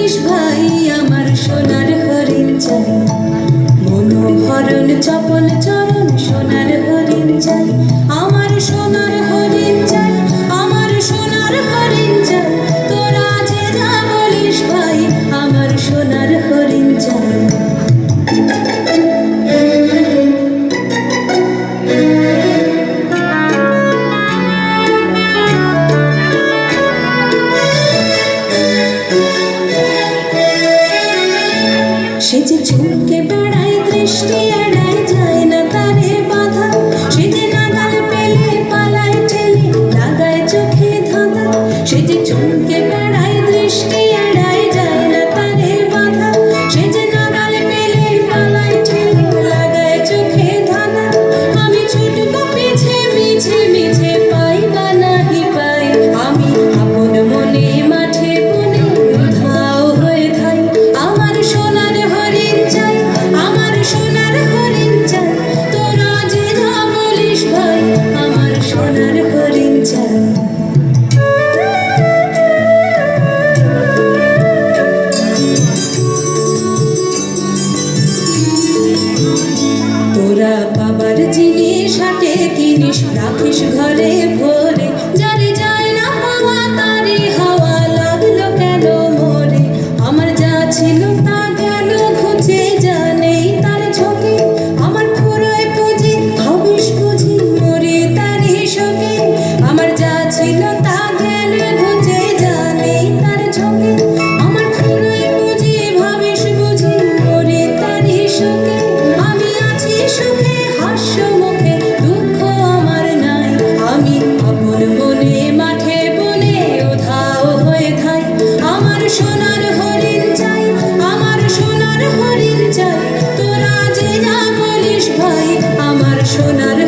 বলিস ভাই আমার সোনার হরিণ চাই, মনোহরণ চপল চরণ সোনার হরিণ চাই, আমার সোনার হরিণ চাই, আমার সোনার হরিণ চাই, তোরা যে যা বলিস ভাই আমার সোনার হরিণ চাই। সে যে চুমকে বেড়ায় দৃষ্টি এড়ায় যায় না তারে বাধা, সে যে নাগাল পেলে পালায় ঠেলে লাগায় চোখে ধাঁধা, সে যে চুমকে বেড়ায় দৃষ্টি এড়ায় যায় না তারে বাধা, সে যে নাগাল পেলে পালায় ঠেলে লাগায় চোখে ধাঁধা। আমি ছুটবো পিছে মিছে মিছে পাই বা নাহি পাই, আমি আপন মনে মাঠে বনে উধাও হয়ে থাই, আমার সোনার হরিণ চাই, আমার সোনার হরিণ চাই, তোরা যে যা বলিস ভাই আমার সোনার হরিণ চাই। তোরা বাবার জিনিস হাটে কিনিস রাখিস ঘরে ভরে, যারে যায় না পাওয়া তারে হাওয়া লাগলো কেন মরে, আমার যা ছিল তা গেল ঘুচে যা নেই তার ঝোঁকে, আমার ফুরোয় পুঁজি হবিস বুঝি মরে তারই শোকে, আমার যা ছিল তা গেল ঘুচে যা নেই তার ঝোঁকে, আমার ফুরোয় পুঁজি ভাবিস বুঝি মরে তারই শোকে। আমি আছি সুখে হাস্য মুখে দুঃখ আমার নাই, আমি আপন মনে মাঠে বনে উধাও হয়ে থাই, আমার সোনার হরিণ চাই, আমার সোনার হরিণ চাই, তোরা যে যা বলিস ভাই আমার সোনার